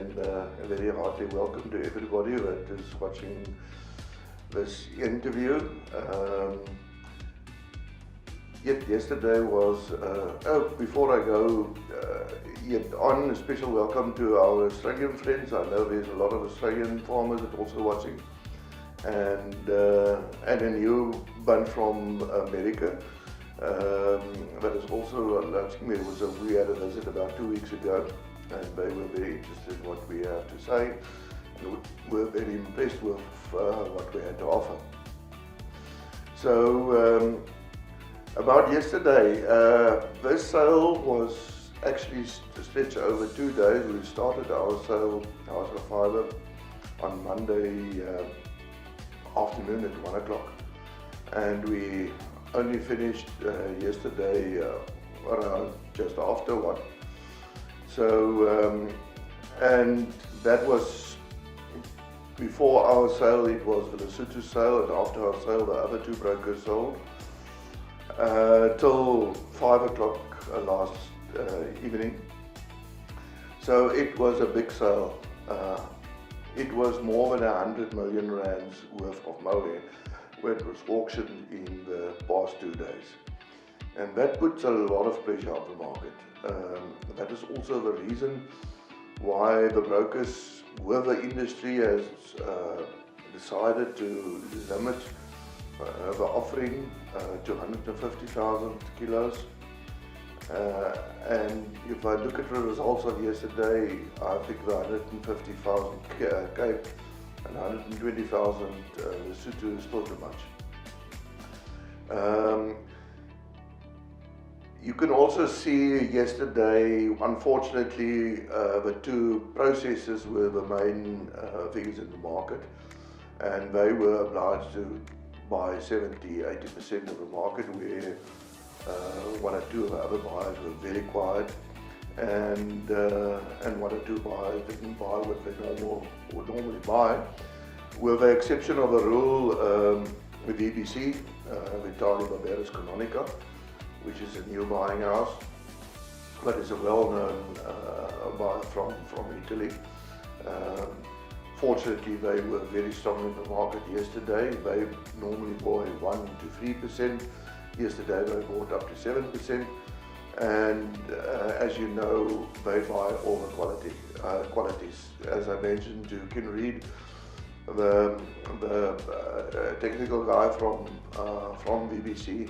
and a very hearty welcome to everybody that is watching this interview. Yesterday was, before I go yet on, a special welcome to our Australian friends. I know there's a lot of Australian farmers that are also watching, and a new bunch from America. That is also launching. We had a visit about 2 weeks ago, and they were very interested in what we have to say, and were very impressed with what we had to offer. So about yesterday, this sale was actually stretched over 2 days. We started our sale, House of Vyver, on Monday afternoon at 1 o'clock, and we only finished yesterday around just after 1. So, and that was before our sale. It was the Lesotho sale, and after our sale the other 2 brokers sold till 5 o'clock last evening. So it was a big sale. It was more than 100 million rands worth of mohair, where it was auctioned in the past 2 days. And that puts a lot of pressure on the market. That is also the reason why the brokers with the industry has decided to limit the offering to 150,000 kilos. And if I look at the results of yesterday, I think the 150,000 Cape and 120,000 Lesotho is still too much. You can also see yesterday, unfortunately, the 2 processors were the main figures in the market, and they were obliged to buy 70-80% of the market, where 1 or 2 of the other buyers were very quiet, and 1 or 2 buyers didn't buy what they would normally buy, with the exception of a rule with VBC, Vitali Barberis Canonica, which is a new buying house, but is a well-known buyer from Italy. Fortunately, they were very strong in the market yesterday. They normally buy 1 to 3%. Yesterday they bought up to 7%, and as you know, they buy all the qualities. As I mentioned, you can read the technical guy from BBC.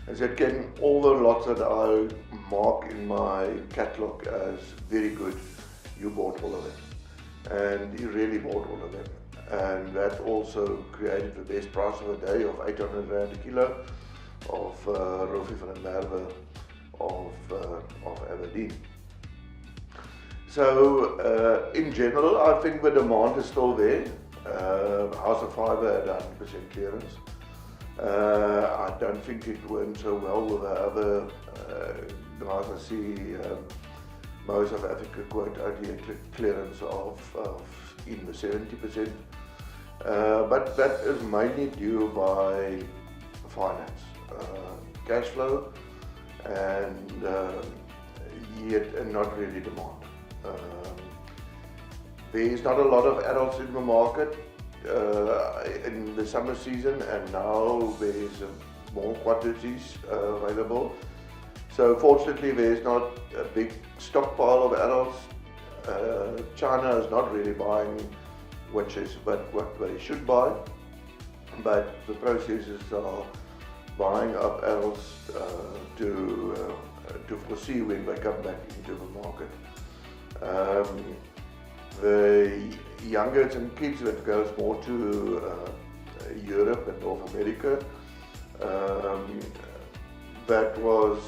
I said, Ken, all the lots that I mark in my catalogue as very good, you bought all of them. And he really bought all of them. And that also created the best price of the day of 800 rand a kilo of Vyver and Merwe of Aberdeen. So in general, I think the demand is still there. House of Vyver had 100% clearance. I don't think it went so well with the other guys. I see most of Africa quote only a clearance of in the 70%, but that is mainly due by finance, cash flow, and not really demand. There is not a lot of adults in the market in the summer season, and now there is more quantities available. So fortunately, there is not a big stockpile of adults. China is not really buying what they should buy, but the processors are buying up adults to foresee when they come back into the market. The youngers and kids that goes more to Europe and North America, that was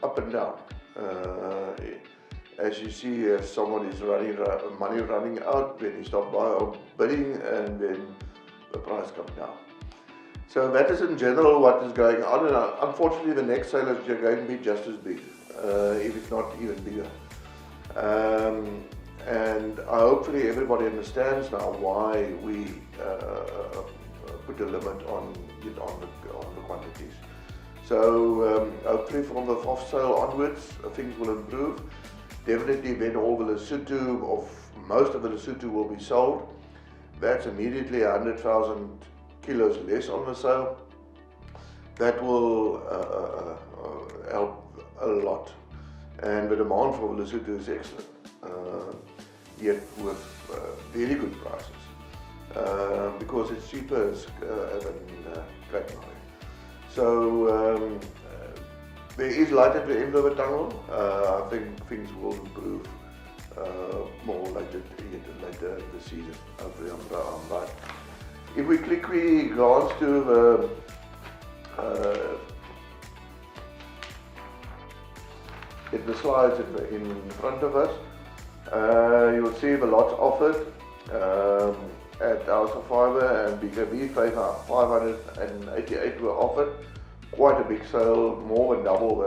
up and down. As you see, if someone is money running out, then you stop bidding, and then the price comes down. So that is in general what is going on, and unfortunately the next sale is going to be just as big, if it's not even bigger. And hopefully everybody understands now why we put a limit on the quantities. So hopefully from the FOF sale onwards, things will improve. definitely when all the Lesotho, or most of the Lesotho will be sold, that's immediately 100,000 kilos less on the sale. That will help a lot. And the demand for Lesotho is excellent, yet with very good prices, because it's cheaper than Catalogue. So there is light at the end of the tunnel. I think things will improve more later in the season. Hopefully I'm right. If we quickly glance to the slides in front of us, you'll see the lots offered at House of Vyver and BKB. 588 were offered. Quite a big sale, more than double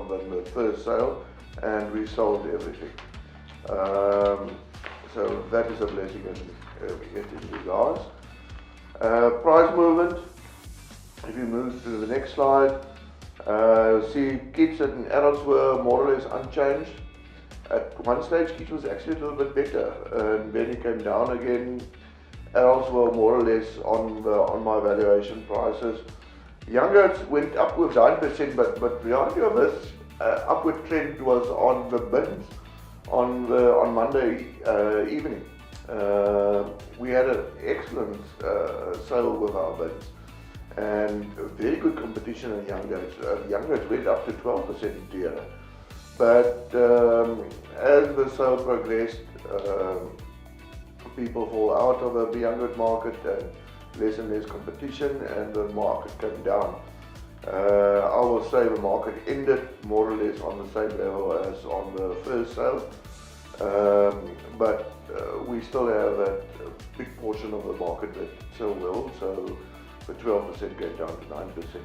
than the first sale, and we sold everything. So that is a blessing in regards. Price movement. If you move to the next slide, see kids and adults were more or less unchanged. At one stage, kids was actually a little bit better, and then it came down again. Adults were more or less on my valuation prices. Young goats went up with 9%, but reality of this upward trend was on the bins on Monday evening. We had an excellent sale with our bins, and very good competition in young goats. Young goats went up to 12% in Pierre. But as the sale progressed, people fall out of the young goat market and less competition, and the market came down. I will say the market ended more or less on the same level as on the first sale, but we still have a big portion of the market that still will, so the 12% came down to 9%.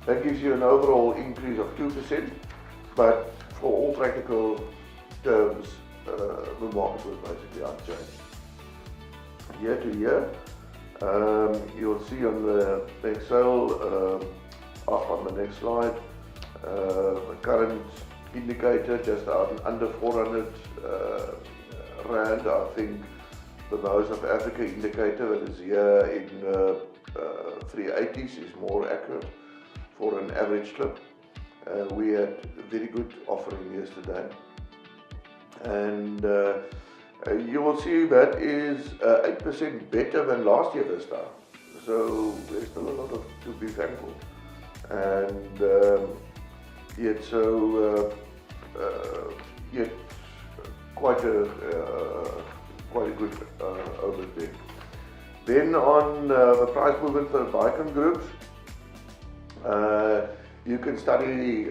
That gives you an overall increase of 2%, but for all practical terms, the market was basically unchanged. Year to year, you'll see on the next sale, up on the next slide, the current indicator just under 400 Rand. I think the most of Africa indicator that is here in 380s is more accurate for an average clip. We had a very good offering yesterday, and you will see that is 8% better than last year this time. So there's still a lot to be thankful, and yet quite a good over there. Then on the price movement for the Bicon groups, you can study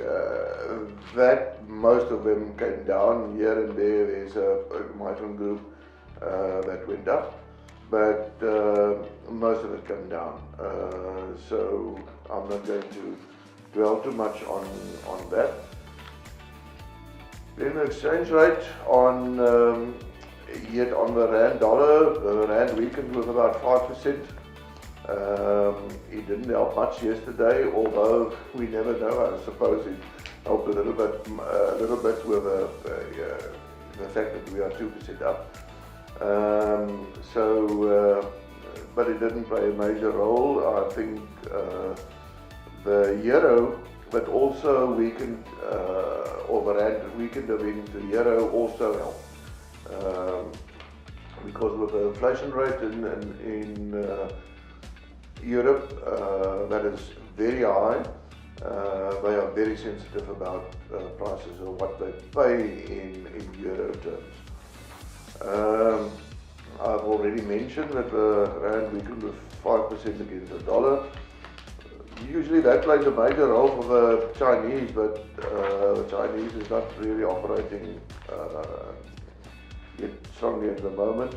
that most of them came down. Here and there, there's a Bicon group that went up, but most of it came down. So I'm not going to dwell too much on that. Then the exchange rate on yet on the rand dollar, the rand weakened with about 5%. It didn't help much yesterday, although we never know. I suppose it helped a little bit with the fact that we are 2% up. But it didn't play a major role. I think the euro, but also weakened, or the rand weakened against the euro also helped. Because with the inflation rate in Europe, that is very high. They are very sensitive about prices or what they pay in euro terms. I've already mentioned that the rand weakened with 5% against the dollar. Usually that plays a major role for the Chinese, but the Chinese is not really operating yet strongly at the moment.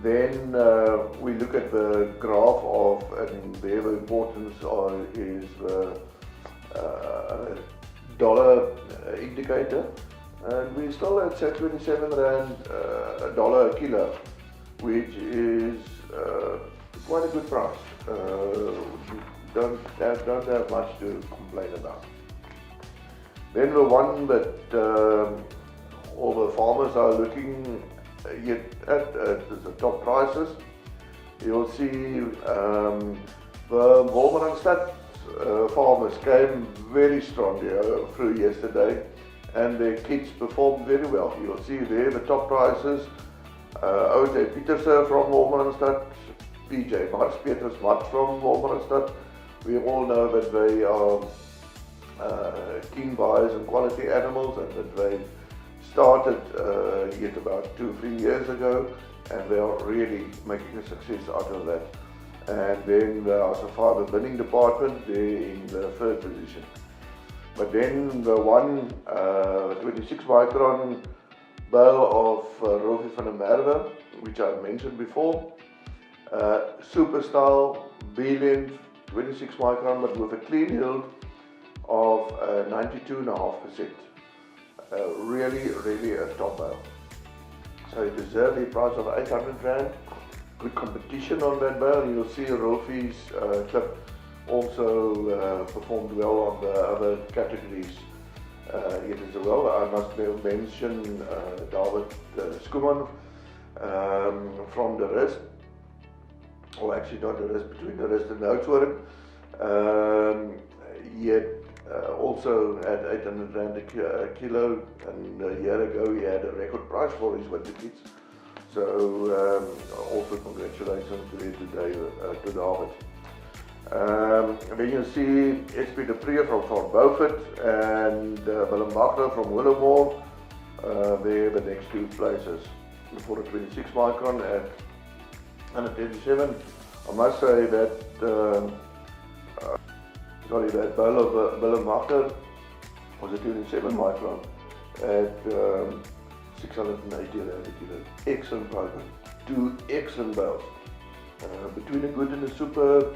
Then we look at the graph of, and there the importance is the dollar indicator, and we're still at 27 Rand a dollar a kilo, which is quite a good price. Don't have much to complain about. Then the one that all the farmers are looking yet at the top prices. You'll see the Wolmaranstad farmers came very strongly through yesterday, and their kits performed very well. You'll see there the top prices. O.J. Pieterse from Wolmaranstad, P.J. Mars, Petrus Mart from Wolmaranstad. We all know that they are keen buyers and quality animals, and that they started yet about 2-3 years ago, and they are really making a success out of that. And then the House of Vyver binning department, they're in the third position. But then the 26 micron bale of Rofi van der Merwe, which I mentioned before, super style, B-length, 26 micron, but with a clean yield of 92.5%. Really a top bale. So it deserves a price of 800 Rand. Good competition on that bale. You'll see Rofi's clip also performed well on the other categories yet as well. I must mention David Skuman from the wrist, or actually not the wrist, between the wrist and the Oudtshoorn. Yet also at 800 Rand a kilo, and a year ago he had a record price for his winter kits. So also congratulations to David. Then you see SP de Pre from Fort Beaufort and Willem Bachler from Willowmore. They're the next two places for a 26 micron at 137. I must say that that bale of Willem Bachler was a 27 micron at 680 Rand a kilo. Excellent price, two excellent bales. Between a good and a super.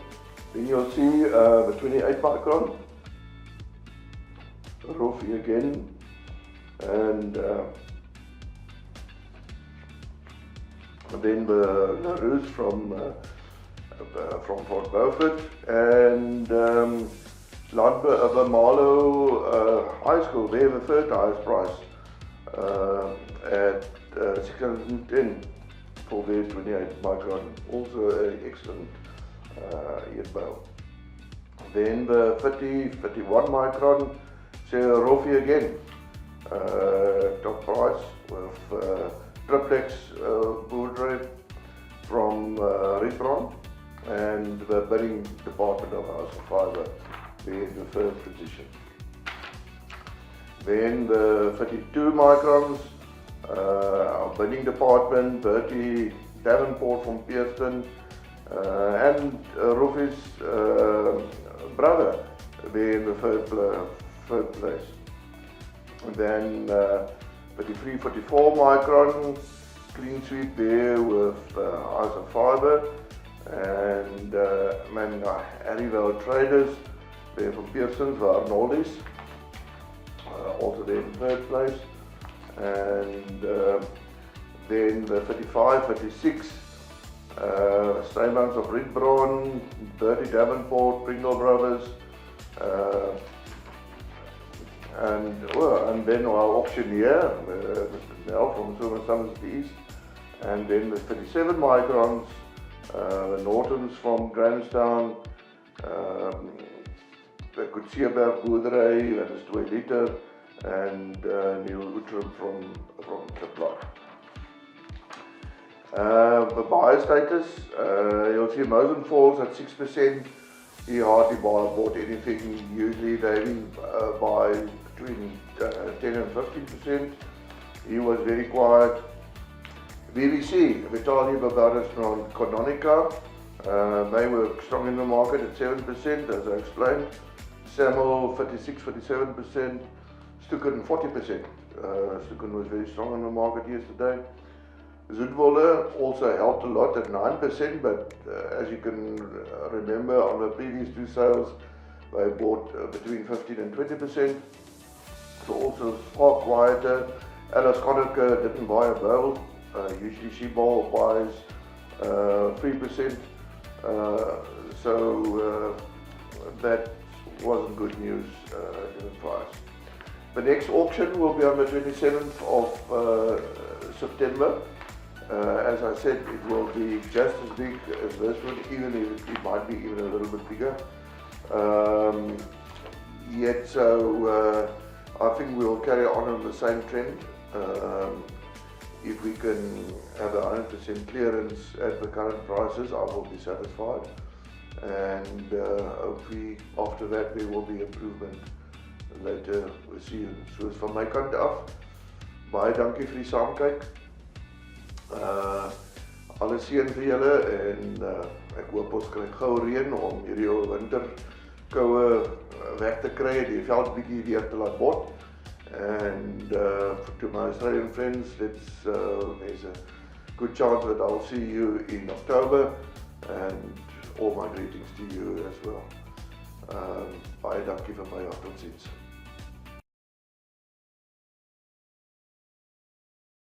Then you'll see the 28 micron, Rofi again, and then the Larousse from Fort Beaufort, and Malo High School, they have the third highest price at 610 for their 28 micron, also an excellent yet bale. Then the 51 micron, Rofi again, top price with triplex bourdre from Ripron, and the bidding department of House of Vyver, they're in the third position. Then the 32 microns, our bidding department, Bertie Davenport from Pierre, and Rofi's brother, they're in the third place. And then 44 micron, clean sweep there with House of Vyver, and Harryvale Traders, they're from Pearson's, Arnoldis, also there in third place. And then the 35, 36, Steinlands of Ridbron, Bertie Davenport, Pringle Brothers, and then our auctioneer, Mr. Nell from Silver Summers East, and then the 37 microns, the Nortons from Grahamstown, the Kutseerberg Boerdery, that is 2 liter, and Neil Outram from Catalogue. The buyer status, you'll see Mosen Falls at 6%. He hardly bought anything. Usually they buy between 10 and 15%. He was very quiet. BBC, Vitaly Babaris from Kononica, they were strong in the market at 7%, as I explained. Samuel 36-47%. Stukken 40%. Stukken was very strong in the market yesterday. Zoetwolde also helped a lot at 9%, but as you can remember on the previous two sales, they bought between 15 and 20%. So also far quieter. Alice Connacher didn't buy a bale. Usually she buys 3%. So that wasn't good news in the price. The next auction will be on the 27th of September. As I said, it will be just as big as this one, even if it might be even a little bit bigger. So I think we'll carry on the same trend. If we can have 100% clearance at the current prices, I will be satisfied. And hopefully after that there will be improvement later. We'll see you. So van my kant af, baie dankie vir die saamkyk. Alles seën vir julle en ek hoop ons kry gou reën om hierdie winterkoue weg te kry en die veld bietjie weer te laat bot. And to my Australian friends, there's a good chance that I'll see you in October, and all my greetings to you as well. Baie dankie vir my, tot ziens.